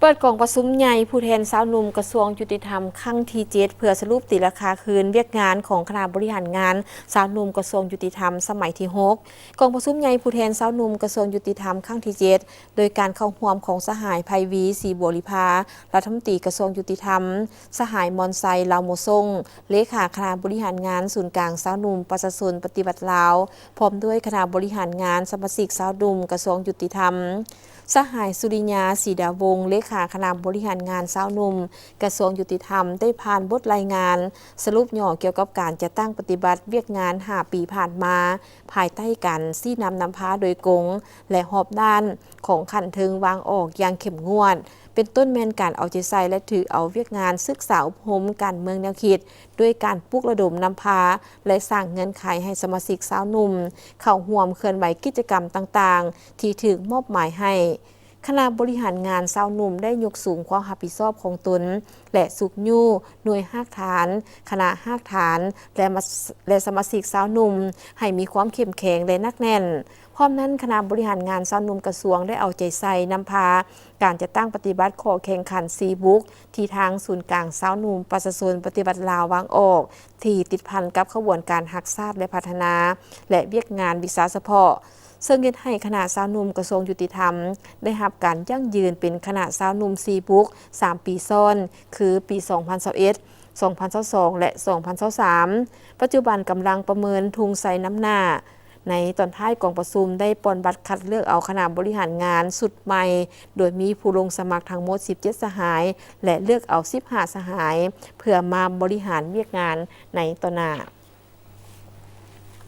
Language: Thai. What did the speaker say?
เปิดกล่องประชุมใหญ่ผู้แทนสาวหนุ่มกระทรวงยุติธรรมครั้งที่7เพื่อสรุปตีราคาคืนเวียกงานของคณะบริหารงานสาวหนุ่มกระทรวงยุติธรรมสมัยที่6กล่องประชุมใหญ่ผู้แทนสาวหนุ่มกระทรวงยุติธรรมครั้งที่7โดยการเข้าร่วมของสหายไพวีศรีบัวริภารัฐมนตรีกระทรวงยุติธรรมสหายมอนไซลาวโมซงเลขาคณะบริหารงานศูนย์กลางสาวหนุ่มประชาชนปฏิบัติลาวพร้อมด้วยคณะบริหารงานสมาชิกสาวหนุ่มกระทรวงยุติธรรมสหายสุริยาศรีดาวงศ์เลขาคณะบริหารงานสาวหนุ่มกระทรวงยุติธรรมได้ผ่านบทรายงานสรุปย่อเกี่ยวกับการจัดตั้งปฏิบัติเวียกงาน5 ปีผ่านมาภายใต้การซี่นำพาโดยกงและหอบด้านของขันเทิงวางออกอย่างเข้มงวดเป็นต้นแมนการเอาใจใส่และถือเอาเวียกงานศึกษาอบรมการเมืองแนวคิดด้วยการปลุกระดมนำพาและสร้างเงื่อนไขให้สมาชิกสาวหนุ่มเข้าร่วมเคลื่อนไหวกิจกรรมต่างๆที่ถูกมอบหมายให้คณะบริหารงานสาวหนุ่มได้ยกสูงความรับผิดชอบของตนและสุกยู่หน่วยหากฐานคณะหากฐานและสมาชิกสาวหนุ่มให้มีความเข้มแข็งและนักแน่นพร้อมนั้นคณะบริหารงานสาวหนุ่มกระทรวงได้เอาใจใส่นำพาการจะตั้งปฏิบัติข้อแข่งขันซีบุ๊กที่ทางศูนย์กลางสาวหนุ่มประชาชนปฏิบัติลาววางออกที่ติดพันกับขบวนการหักษาและพัฒนาและเวียกงานวิสาเฉพาะซึ่งเฮ็ดให้คณะสาวหนุ่มกระทรวงยุติธรรมได้รับการยั่งยืนเป็นคณะสาวหนุ่มซีบุ๊ก3 ปีซ้อนคือปี 2021 2022 และ 2023 ปัจจุบันกำลังประเมินทุงใส่น้ำหน้าในตอนท้ายกองประชุมได้ปอนบัตรคัดเลือกเอาคณะบริหารงานสุดใหม่โดยมีผู้ลงสมัครทั้งหมด17 สหายและเลือกเอา15 สหายเพื่อมาบริหารเวียกงานในต่อหน้า